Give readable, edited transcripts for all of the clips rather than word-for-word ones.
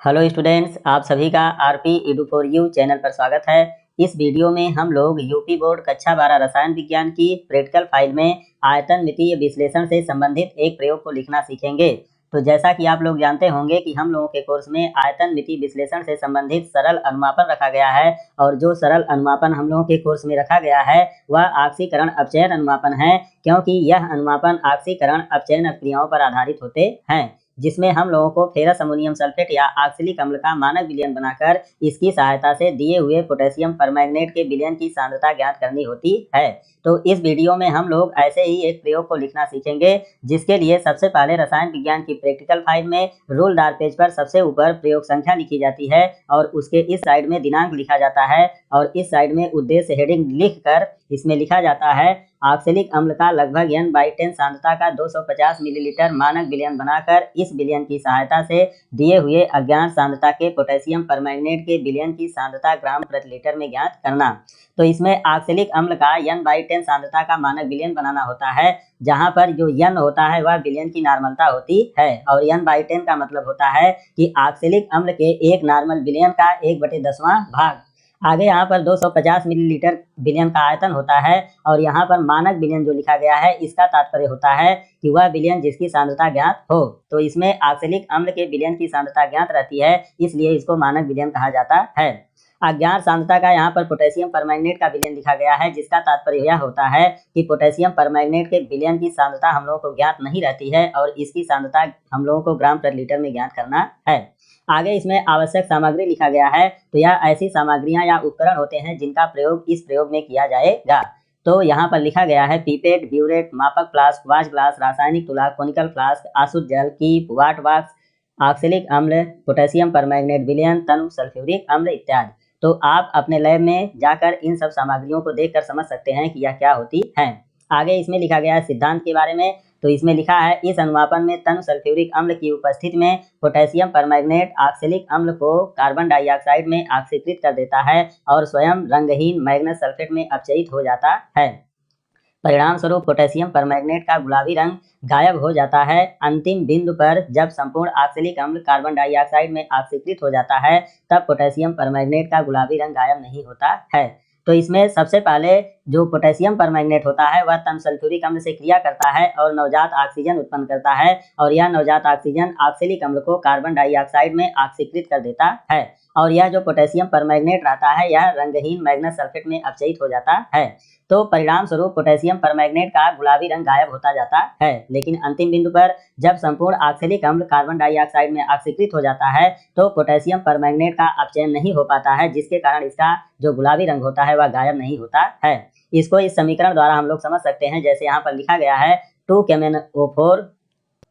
Hello students, आप सभी का RP edu for you channel पर स्वागत है। इस वीडियो में हम लोग यूपी बोर्ड कक्षा 12 रसायन विज्ञान की प्रैक्टिकल फाइल में आयतन मितीय विश्लेषण से संबंधित एक प्रयोग को लिखना सीखेंगे। तो जैसा कि आप लोग जानते होंगे कि हम लोगों के कोर्स में आयतन मितीय विश्लेषण से संबंधित सरल अनुमापन रखा गया है, और जो सरल अनुमापन हम लोगों के कोर्स में रखा गया है वह ऑक्सीकरण अपचयन अनुमापन है, क्योंकि यह अनुमापन ऑक्सीकरण अपचयन क्रियाओं पर आधारित होते हैं, जिसमें हम लोगों को फेरस अमोनियम सल्फेट या ऑक्सैलिक अम्ल का मानक विलयन बनाकर इसकी सहायता से दिए हुए पोटेशियम परमैंगनेट के विलयन की सांद्रता ज्ञात करनी होती है। तो इस वीडियो में हम लोग ऐसे ही एक प्रयोग को लिखना सीखेंगे, जिसके लिए सबसे पहले रसायन विज्ञान की प्रैक्टिकल फाइल में रूलदार पेज पर सबसे ऊपर प्रयोग संख्या लिखी जाती है, और उसके इस साइड में दिनांक लिखा जाता है, और इस साइड में उद्देश्य हेडिंग लिखकर इसमें लिखा जाता है ऑक्सैलिक अम्ल का लगभग N/10 सांद्रता का 250 मिलीलीटर मानक विलयन बनाकर इस विलयन की सहायता से दिए हुए अज्ञात सांद्रता के पोटेशियम परमैंगनेट के विलयन की सांद्रता ग्राम प्रति लीटर में ज्ञात करना। तो इसमें ऑक्सैलिक अम्ल का N/10 सांद्रता का मानक विलयन बनाना होता है, जहां पर जो N होता है वह विलयन की नॉर्मलता होती है, और N/10 का मतलब होता है कि ऑक्सैलिक अम्ल के एक नॉर्मल विलयन का 1/10वां भाग। आगे यहाँ पर 250 मिलीलीटर विलयन का आयतन होता है, और यहाँ पर मानक विलयन जो लिखा गया है इसका तात्पर्य होता है कि वह विलयन जिसकी सांद्रता ज्ञात हो। तो इसमें ऑक्सैलिक अम्ल के विलयन की सांद्रता ज्ञात रहती है, इसलिए इसको मानक विलयन कहा जाता है। अज्ञात सांद्रता का यहाँ पर पोटेशियम परमैंगनेट का विलयन लिखा गया है, जिसका तात्पर्य यह होता है कि पोटेशियम परमैंगनेट के विलयन की सांद्रता हम लोगों को ज्ञात नहीं रहती है, और इसकी सांद्रता हम लोगों को ग्राम प्रति लीटर में ज्ञात करना है। आगे इसमें आवश्यक सामग्री लिखा गया है। तो यह ऐसी सामग्रियां या उपकरण होते हैं जिनका प्रयोग इस प्रयोग में किया जाएगा। तो यहाँ पर लिखा गया है पिपेट, ब्यूरेट, मापक फ्लास्क, वाच ग्लास, रासायनिक तुला, कोनिकल फ्लास्क, आसुत जल, कीप, वाट बॉक्स, ऑक्सैलिक अम्ल, पोटेशियम परमैंगनेट विलयन, तनु सल्फ्यूरिक अम्ल इत्यादि। तो आप अपने लैब में जाकर इन सब सामग्रियों को देखकर समझ सकते हैं कि यह क्या होती हैं। आगे इसमें लिखा गया है सिद्धांत के बारे में। तो इसमें लिखा है इस अनुमापन में तनु सल्फ्यूरिक अम्ल की उपस्थिति में पोटेशियम परमैंगनेट ऑक्सैलिक अम्ल को कार्बन डाइऑक्साइड में ऑक्सीकृत कर देता है, और स्वयं रंगहीन मैग्नस सल्फेट में अपचयित हो जाता है। परिणाम स्वरूप पोटेशियम परमैंगनेट का गुलाबी रंग गायब हो जाता है। अंतिम बिंदु पर जब संपूर्ण ऑक्सैलिक अम्ल कार्बन डाइऑक्साइड में ऑक्सीकृत हो जाता है, तब पोटेशियम परमैंगनेट का गुलाबी रंग गायब नहीं होता है। तो इसमें सबसे पहले जो पोटेशियम परमैंगनेट होता है वह तनु सल्फ्यूरिक अम्ल से क्रिया करता है और नवजात ऑक्सीजन उत्पन्न करता है, और यह नवजात ऑक्सीजन ऑक्सैलिक अम्ल को कार्बन डाइऑक्साइड में ऑक्सीकृत कर देता है, और यह जो पोटेशियम परमैंगनेट रहता है यह रंगहीन मैग्नस सल्फेट में अपचयित हो जाता है। तो परिणाम स्वरूप पोटेशियम परमैंगनेट का गुलाबी रंग गायब होता जाता है। लेकिन अंतिम बिंदु पर जब संपूर्ण ऑक्सैलिक अम्ल कार्बन डाइऑक्साइड में ऑक्सीकृत हो जाता है, तो पोटेशियम परमैंगनेट का अपचयन नहीं हो पाता है, जिसके कारण इसका जो गुलाबी रंग होता है वह गायब नहीं होता है। इसको इस समीकरण द्वारा हम लोग समझ सकते हैं, जैसे यहाँ पर लिखा गया है 2KMnO4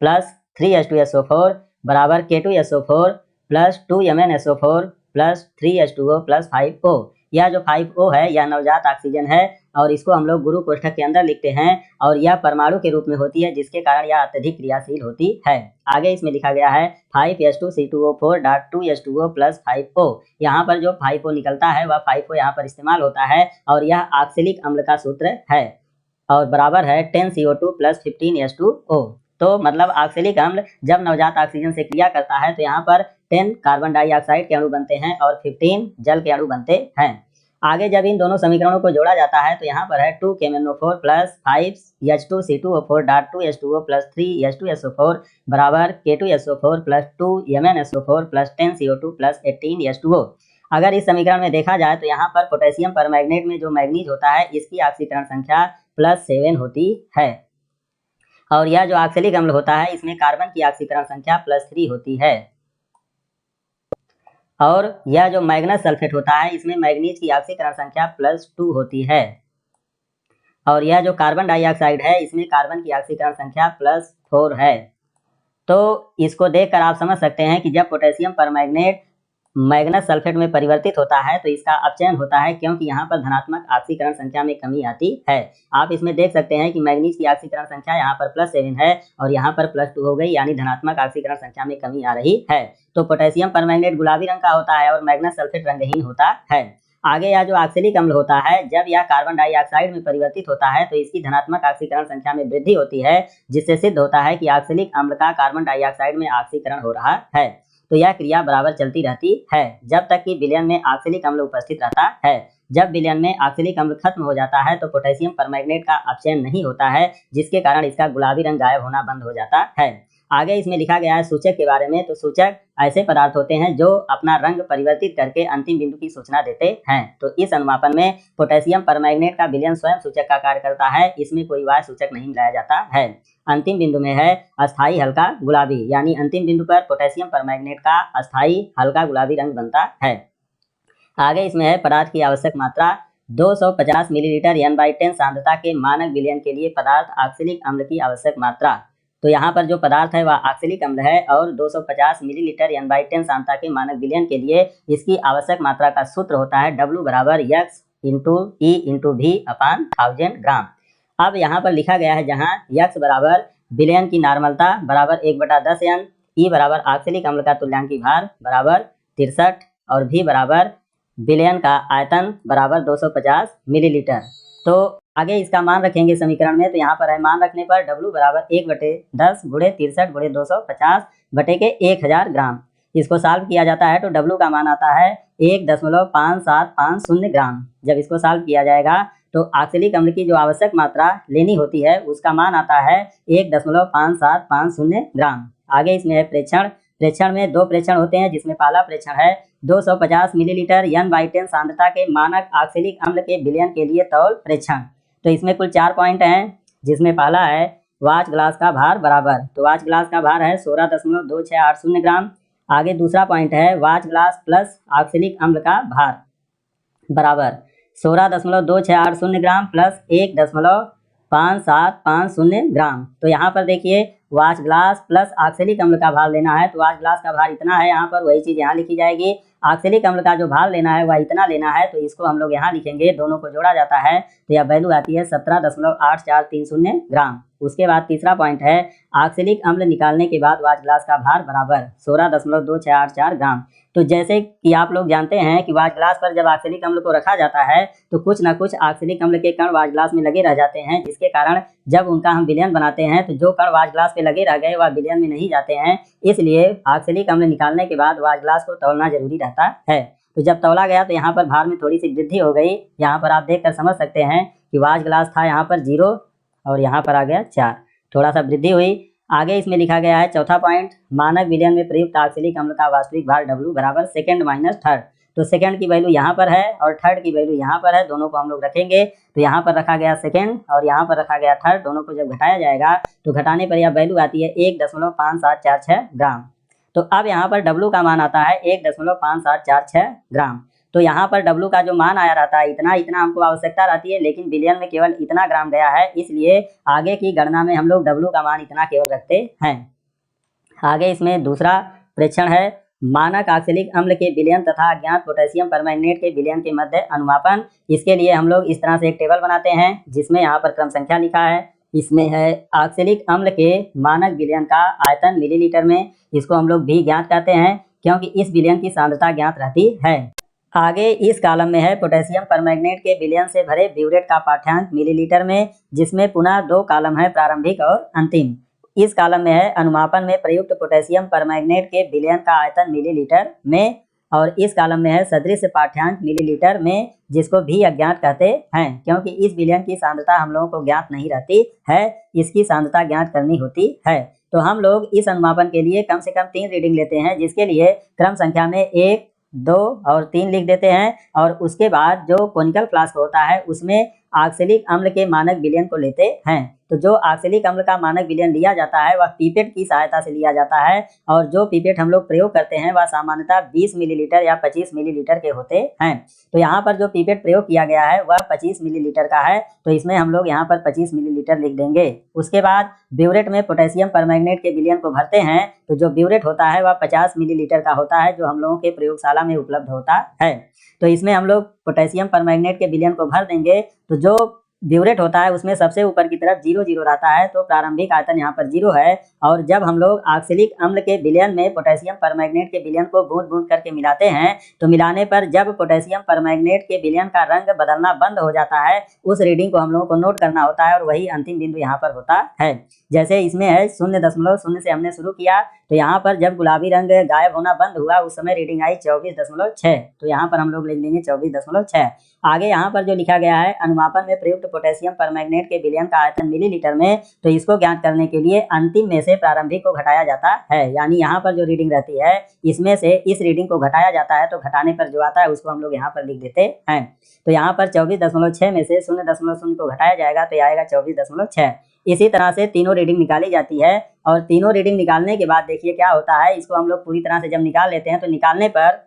प्लस 3H2SO4 बराबर K2SO4 plus 2MnSO4 plus 3H2O plus 5O। यह जो 5O है यह नवजात ऑक्सीजन है, और इसको हम लोग गुरु कोष्ठक के अंदर लिखते हैं, और यह परमाणु के रूप में होती है, जिसके कारण यह अत्यधिक क्रियाशील होती है। आगे इसमें लिखा गया है 5H2C2O4.2H2O प्लस 5O। यहाँ पर जो 5O निकलता है वह 5O यहाँ पर इस्तेमाल होता है, और यह ऑक्सैलिक अम्ल का सूत्र है, और बराबर है 10CO2 प्लस 15H2O। तो मतलब ऑक्सैलिक अम्ल जब नवजात ऑक्सीजन से क्रिया करता है तो यहाँ पर 10 कार्बन डाइऑक्साइड के अणु बनते हैं और 15 जल के अणु बनते हैं। आगे जब इन दोनों समीकरणों को जोड़ा जाता है तो यहाँ पर है 2KMnO4 plus 5H2C2O4.2H2O plus 3H2SO4 बराबर K2SO4 plus 2MnSO4 plus 10CO2 plus 18H2O। अगर इस समीकरण में देखा जाए तो यहाँ पर पोटेशियम परमैंगनेट में जो मैग्नीज होता है इसकी ऑक्सीकरण संख्या +7 होती है, और यह जो ऑक्सैलिक अम्ल होता है इसमें कार्बन की ऑक्सीकरण संख्या +3 होती है, और यह जो मैग्नस सल्फेट होता है इसमें मैग्नीज की ऑक्सीकरण संख्या +2 होती है, और यह जो कार्बन डाइऑक्साइड है इसमें कार्बन की ऑक्सीकरण संख्या +4 है। तो इसको देखकर आप समझ सकते हैं कि जब पोटेशियम परमैंगनेट मैग्नस सल्फेट में परिवर्तित होता है तो इसका अपचयन होता है, क्योंकि यहाँ पर धनात्मक ऑक्सीकरण संख्या में कमी आती है। आप इसमें देख सकते हैं कि मैग्नीज की ऑक्सीकरण संख्या यहाँ पर +7 है, और यहाँ पर +2 हो गई, यानी धनात्मक ऑक्सीकरण संख्या में कमी आ रही है। तो पोटेशियम परमैंगनेट गुलाबी रंग का होता है और मैग्नस सल्फेट रंगहीन होता है। आगे यह जो ऑक्सैलिक अम्ल होता है जब यह कार्बन डाइऑक्साइड में परिवर्तित होता है तो इसकी धनात्मक ऑक्सीकरण संख्या में वृद्धि होती है, जिससे सिद्ध होता है कि ऑक्सैलिक अम्ल का कार्बन डाइऑक्साइड में ऑक्सीकरण हो रहा है। तो यह क्रिया बराबर चलती रहती है जब तक कि विलयन में ऑक्सैलिक अम्ल उपस्थित रहता है। जब विलयन में ऑक्सैलिक अम्ल खत्म हो जाता है तो पोटेशियम परमैंगनेट का अपचयन नहीं होता है, जिसके कारण इसका गुलाबी रंग गायब होना बंद हो जाता है। आगे इसमें लिखा गया है सूचक के बारे में। तो सूचक ऐसे पदार्थ होते हैं जो अपना रंग परिवर्तित करके अंतिम बिंदु की सूचना देते हैं। तो इस अनुमापन में पोटेशियम परमैंगनेट का विलयन स्वयं सूचक का कार्य करता है, इसमें कोई वाह्य सूचक नहीं मिलाया जाता है। अंतिम बिंदु में है अस्थाई हल्का गुलाबी, यानी अंतिम बिंदु पर पोटेशियम परमैंगनेट का अस्थाई हल्का गुलाबी रंग बनता है। आगे इसमें है पदार्थ की आवश्यक मात्रा। 250 मिलीलीटर N/10 सांद्रता के मानक विलयन के लिए पदार्थ ऑक्सैलिक अम्ल की आवश्यक मात्रा। तो यहाँ पर जो पदार्थ है वह ऑक्सैलिक अम्ल है और 250 मिलीलीटर N/10 सांद्रता के मानक विलयन के लिए इसकी आवश्यक मात्रा का सूत्र होता है W बराबर X into E into V अपान 1000 ग्राम। अब यहाँ पर लिखा गया है जहाँ X बराबर विलयन की नॉर्मलता बराबर 1/10N, E बराबर ऑक्सैलिक अम्ल का तुल्यांकी भार बराबर 63 और V बराबर विलयन का आयतन बराबर 250 मिलीलीटर। तो आगे इसका मान रखेंगे समीकरण में। तो यहाँ पर है मान रखने पर W बराबर 1/10 गुणे 63 गुणे 250 बटे के 1000 ग्राम। इसको सॉल्व किया जाता है तो W का मान आता है 1.5750 ग्राम। जब इसको सॉल्व किया जाएगा तो ऑक्सैलिक अम्ल की जो आवश्यक मात्रा लेनी होती है उसका मान आता है 1.5750 ग्राम। आगे इसमें है प्रेक्षण। प्रेक्षण में दो प्रेक्षण होते हैं, जिसमें पहला प्रेक्षण है 250 मिलीलीटर N/10 सांद्रता के मानक ऑक्सैलिक अम्ल के विलयन के लिए तौल प्रेक्षण। तो इसमें कुल 4 पॉइंट हैं, जिसमें पहला है वाच ग्लास का भार बराबर। तो वाच ग्लास का भार है 16.2680 ग्राम। आगे दूसरा पॉइंट है वाच ग्लास प्लस ऑक्सैलिक अम्ल का भार बराबर 16.2680 ग्राम प्लस 1.5750 ग्राम। तो यहाँ पर देखिए वाच ग्लास प्लस ऑक्सैलिक अम्ल का भार लेना है तो वाच ग्लास का भार इतना है, यहाँ पर वही चीज़ यहाँ लिखी जाएगी। ऑक्सैलिक अम्ल का जो भार लेना है वह इतना लेना है, तो इसको हम लोग यहाँ लिखेंगे, दोनों को जोड़ा जाता है तो यह वैल्यू आती है 17.8430 ग्राम। उसके बाद तीसरा पॉइंट है ऑक्सैलिक अम्ल निकालने के बाद वाच ग्लास का भार बराबर 16.2684 ग्राम। तो जैसे कि आप लोग जानते हैं कि वाच ग्लास पर जब ऑक्सैलिक अम्ल को रखा जाता है तो कुछ ना कुछ ऑक्सैलिक अम्ल के कण वाच ग्लास में लगे रह जाते हैं, जिसके कारण जब उनका हम विलयन बनाते हैं तो जो कण वाच ग्लास पे लगे रह गए वह विलयन में नहीं जाते हैं। इसलिए ऑक्सैलिक अम्ल निकालने के बाद वाच ग्लास को तौलना जरूरी रहता है। तो जब तौला गया तो यहाँ पर भार में थोड़ी सी वृद्धि हो गई। यहाँ पर आप देखकर समझ सकते हैं कि वाच ग्लास था यहाँ पर 0 और यहाँ पर आ गया 4, थोड़ा सा वृद्धि हुई। आगे इसमें लिखा गया है चौथा पॉइंट, मानक विलयन में प्रयुक्त ऑक्सैलिक अम्ल का वास्तविक भार W बराबर सेकेंड माइनस थर्ड। तो सेकेंड की वैल्यू यहाँ पर है और थर्ड की वैल्यू यहाँ पर है, दोनों को हम लोग रखेंगे। तो यहाँ पर रखा गया सेकेंड और यहाँ पर रखा गया थर्ड, दोनों को जब घटाया जाएगा तो घटाने पर यह वैल्यू आती है 1.5746 ग्राम। तो अब यहाँ पर W का मान आता है 1.5746 ग्राम। तो यहाँ पर W का जो मान आया रहता है इतना हमको आवश्यकता रहती है, लेकिन विलयन में केवल इतना ग्राम गया है, इसलिए आगे की गणना में हम लोग W का मान इतना केवल रखते हैं। आगे इसमें दूसरा प्रेक्षण है मानक ऑक्सैलिक अम्ल के विलयन तथा अज्ञात पोटेशियम परमैंगनेट के विलयन के मध्य अनुमापन। इसके लिए हम लोग इस तरह से एक टेबल बनाते हैं, जिसमें यहाँ पर क्रम संख्या लिखा है। इसमें है ऑक्सैलिक अम्ल के मानक विलयन का आयतन मिलीलीटर में, इसको हम लोग भी ज्ञात कहते हैं क्योंकि इस विलयन की सांद्रता ज्ञात रहती है। आगे इस कॉलम में है पोटेशियम परमैंगनेट के विलयन से भरे ब्यूरेट का पाठ्यांक मिलीलीटर में, जिसमें पुनः 2 कॉलम है, प्रारंभिक और अंतिम। इस कॉलम में है अनुमापन में प्रयुक्त पोटेशियम परमैंगनेट के विलयन का आयतन मिलीलीटर में, और इस कॉलम में है सदृश पाठ्यांक मिलीलीटर में, जिसको भी अज्ञात कहते हैं क्योंकि इस विलयन की सांद्रता हम लोगों को ज्ञात नहीं रहती है, इसकी सांद्रता ज्ञात करनी होती है। तो हम लोग इस अनुमापन के लिए कम से कम 3 रीडिंग लेते हैं, जिसके लिए क्रम संख्या में 1, 2 और 3 लिख देते हैं, और उसके बाद जो कोनिकल फ्लास्क होता है उसमें ऑक्सैलिक अम्ल के मानक विलयन को लेते हैं। तो जो ऑक्सैलिक अम्ल का मानक विलयन लिया जाता है वह पीपेट की सहायता से लिया जाता है, और जो पीपेट हम लोग प्रयोग करते हैं वह सामान्यतः 20 मिलीलीटर या 25 मिलीलीटर के होते हैं। तो यहाँ पर जो पीपेट प्रयोग किया गया है वह 25 मिलीलीटर का है, तो इसमें हम लोग यहाँ पर 25 मिलीलीटर लिख देंगे। उसके बाद ब्यूरेट में पोटेशियम परमैंगनेट के विलयन को भरते हैं, तो जो ब्यूरेट होता है वह 50 मिलीलीटर का होता है, जो हम लोगों के प्रयोगशाला में उपलब्ध होता है। तो इसमें हम लोग पोटेशियम परमैंगनेट के विलयन को भर देंगे। तो जो ब्यूरेट होता है उसमें सबसे ऊपर की तरफ 0 0 रहता है, तो प्रारंभिक आयतन यहाँ पर 0 है। और जब हम लोग ऑक्सैलिक अम्ल के विलयन में पोटेशियम परमैंगनेट के विलयन को बूंद बूंद करके मिलाते हैं, तो मिलाने पर जब पोटेशियम परमैंगनेट के विलयन का रंग बदलना बंद हो जाता है, उस रीडिंग को हम लोगों को नोट करना होता है और वही अंतिम बिंदु यहाँ पर होता है। जैसे इसमें है 0.0 से हमने शुरू किया, तो यहाँ पर जब गुलाबी रंग गायब होना बंद हुआ उस समय रीडिंग आई 24.6, तो यहाँ पर हम लोग लिख देंगे 24.6। आगे यहाँ पर जो लिखा गया है अनुमापन में प्रयुक्त पोटेशियम परमैंगनेट के विलयन का आयतन मिलीलीटर में, तो इसको ज्ञात करने के लिए अंतिम में से प्रारंभिक को घटाया जाता है। यानी यहाँ पर जो रीडिंग रहती है इसमें से इस रीडिंग को घटाया जाता है, तो घटाने पर जो आता है उसको हम लोग यहाँ पर लिख देते हैं। तो यहाँ पर 24.6 में से 0.0 को घटाया जाएगा तो आएगा 24.6। इसी तरह से तीनों रीडिंग निकाली जाती है और तीनों रीडिंग निकालने के बाद देखिए क्या होता है, इसको हम लोग पूरी तरह से जब निकाल लेते हैं तो निकालने पर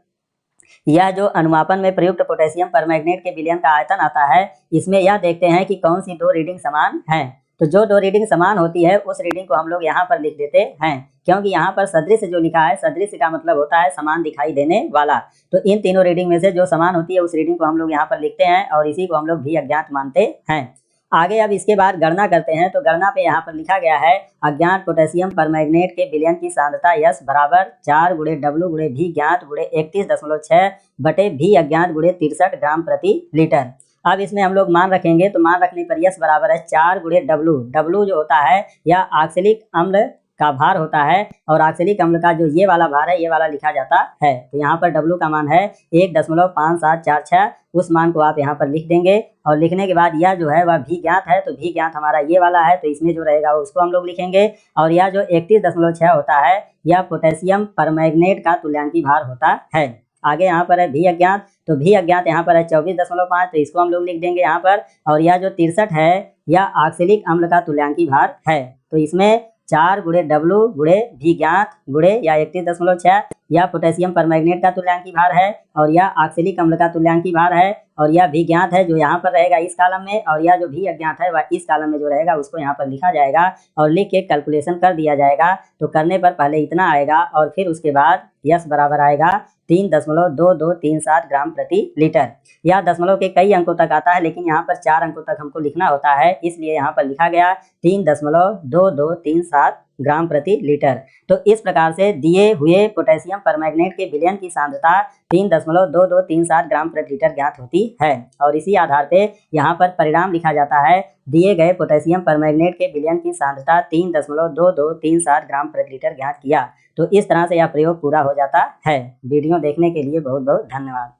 यह जो अनुमापन में प्रयुक्त पोटेशियम परमैंगनेट के विलयन का आयतन आता है, इसमें यह देखते हैं कि कौन सी दो रीडिंग समान है। तो जो दो रीडिंग समान होती है उस रीडिंग को हम लोग यहाँ पर लिख देते हैं, क्योंकि यहाँ पर सदृश जो लिखा है, सदृश का मतलब होता है समान दिखाई देने वाला। तो इन तीनों रीडिंग में से जो समान होती है उस रीडिंग को हम लोग यहाँ पर लिखते हैं और इसी को हम लोग भी अज्ञात मानते हैं। आगे अब इसके बाद गणना करते हैं, तो गणना पे यहाँ पर लिखा गया है अज्ञात पोटेशियम परमैंगनेट के विलयन की सांद्रता यस बराबर 4 × W × V ज्ञात × 31.6 बटे V अज्ञात × 63 ग्राम प्रति लीटर। अब इसमें हम लोग मान रखेंगे, तो मान रखने पर यस बराबर है 4 × W। W जो होता है यह ऑक्सैलिक अम्ल का भार होता है और ऑक्सैलिक अम्ल का जो ये वाला भार है ये वाला लिखा जाता है। तो यहाँ पर W का मान है 1.5746, उस मान को आप यहाँ पर लिख देंगे और लिखने के बाद यह जो है वह भी ज्ञात है, तो भी ज्ञात हमारा ये वाला है, तो इसमें जो रहेगा उसको हम लोग लिखेंगे। और यह जो 31.6 होता है यह पोटेशियम परमैंगनेट का तुल्यांकी भार होता है। आगे यहाँ पर है भी अज्ञात, तो भी अज्ञात यहाँ पर है 24.5, तो इसको हम लोग लिख देंगे यहाँ पर। और यह जो 63 है यह ऑक्सैलिक अम्ल का तुल्यांकी भार है, तो इसमें 4 × W × V ज्ञात × या 31.6 यह पोटेशियम परमैंगनेट का तुल्यांकी भार है और यह ऑक्सैलिक अम्ल का तुल्यांकी भार है और यह भी ज्ञात है जो यहाँ पर रहेगा इस कॉलम में, और यह जो भी अज्ञात है वह इस कॉलम में जो रहेगा उसको यहाँ पर लिखा जाएगा और लिख के कैलकुलेशन कर दिया जाएगा। तो करने पर पहले इतना आएगा और फिर उसके बाद यस बराबर आएगा 3.2237 ग्राम प्रति लीटर। यह दशमलव के कई अंकों तक आता है, लेकिन यहाँ पर 4 अंकों तक हमको लिखना होता है, इसलिए यहाँ पर लिखा गया 3.2237 ग्राम प्रति लीटर। तो इस प्रकार से दिए हुए पोटेशियम परमैंगनेट के विलयन की सांद्रता 3.2237 ग्राम प्रति लीटर ज्ञात होती है और इसी आधार पे यहाँ पर परिणाम लिखा जाता है दिए गए पोटेशियम परमैंगनेट के विलयन की सांद्रता 3.2237 ग्राम प्रति लीटर ज्ञात किया। तो इस तरह से यह प्रयोग पूरा हो जाता है। वीडियो देखने के लिए बहुत बहुत धन्यवाद।